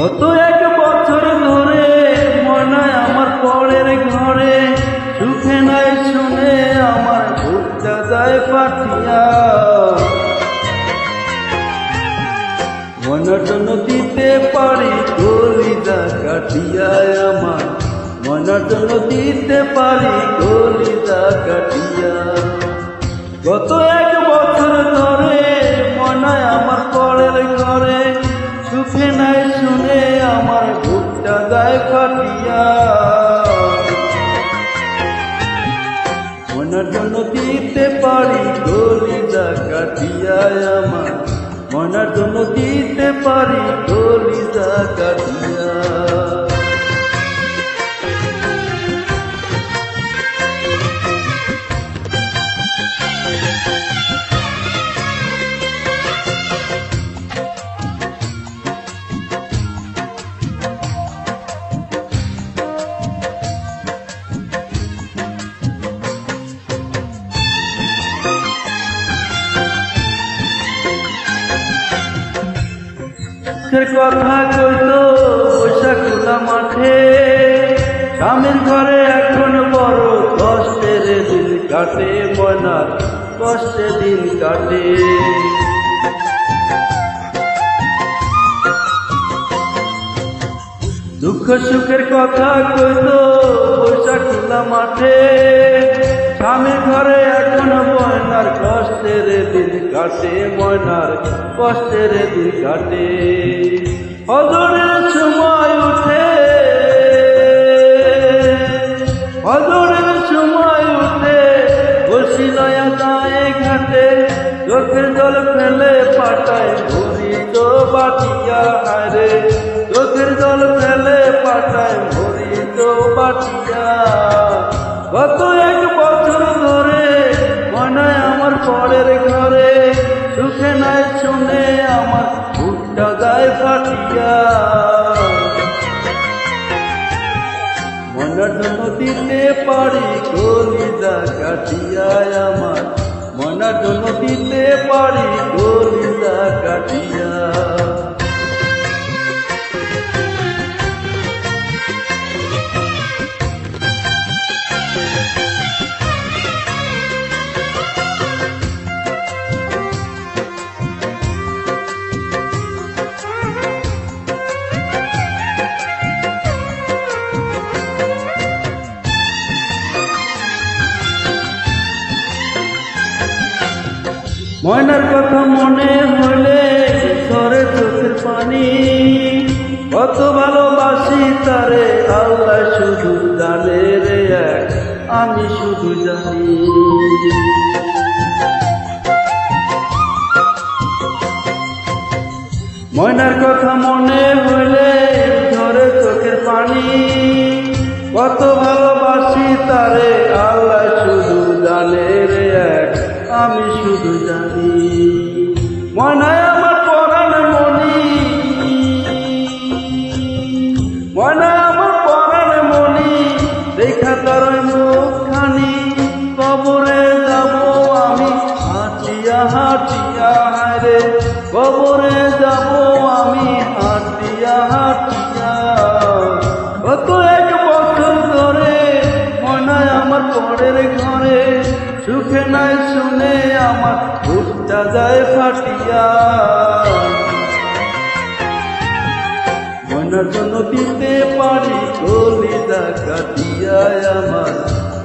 গত এক বছর ধরে ময়নায় আমার পরের ঘরে, সুখে নাই শুনে আমার বুকটা যায় ফাটিয়া। ময়নার জন্য দিতে পারি কলিজা কাটিয়া আমার, ময়নার জন্য দিতে পারি কলিজা কাটিয়া। গত এক বছর ধরে ময়নায় আমার পরের ঘরে, সুখে নাই শুনে আমার বুকটা যায় ফাটিয়া। ময়নার জন্য দিতে পারি কলিজা কাটিয়া আমার, ময়নার জন্য দিতে পারি কলিজা কাটিয়া। কথা কইতো বৈশাখ খোলা মাঠে, স্বামীর ঘরে এখন বড় কষ্টের দিন কাটে, ময়নার কষ্টে দিন কাটে। দুঃখ সুখের কথা কইতো বৈশাখ খোলা মাঠে, স্বামীর ঘরে এখন ময়নার কষ্টের দিন কাটে, ময়নার কষ্টের দিন কাটে। হজরের সময় উঠে, হজরের সময় উঠে বসি লয়া যায় ঘাটে, চোখের জল ফেলে পাটায় ভরি তো বাটিয়া। হায়রে চোখের জল ফেলে পাটায় ভরি তো বাটিয়া। গত এক বছর ধরে ময়নায় আমার পরের ঘরে, সুখে নাই শুনে আমার বুকটা যায় ফাটিয়া। ময়নার জন্য দিতে পারি কলিজা কাটিয়া আমার, ময়নার জন্য দিতে পারি কলিজা কাটিয়া। ময়নার কথা মনে হইলে ঝরে চোখের পানি, কত ভালোবাসি তারে আল্লাহ শুধু জানে রে এক, আমি শুধু জানি। ময়নার কথা মনে হইলে ঝরে চোখের পানি, কত ভালোবাসি তারে আল্লাহ শুধু জানে রে এক, আমি শুধু জানি। ময়নায় আমার পরাণ মনি, ময়নায় আমার পরাণ মনি, দেখা তার মুখখানি, কবরে যাব আমি হাঁটিয়া হাঁটিয়া। হায়রে কবরে যাব আমি হাঁটিয়া হাঁটিয়া। গত এক বছর ধরে ময়নায় আমার পরের ঘরে, সুখে নাই শুনে আমার বুকটা যায় ফাটিয়া। ময়নার জন্য দিতে পারি কলিজা কাটিয়া আমার,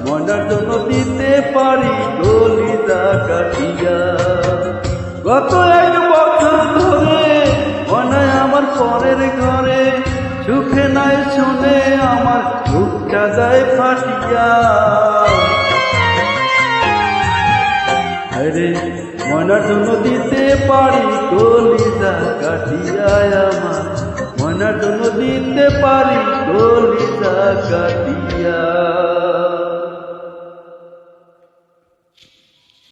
ময়নার জন্য দিতে পারি কলিজা কাটিয়া। গত এক বছর ধরে ময়নায় আমার পরের ঘরে, সুখে নাই শুনে আমার বুকটা যায় ফাটিয়া। আরে ময়নার জন্য দিতে পারি কলিজা কাটিয়া আমার, ময়নার জন্য দিতে পারি কলিজা কাটিয়া।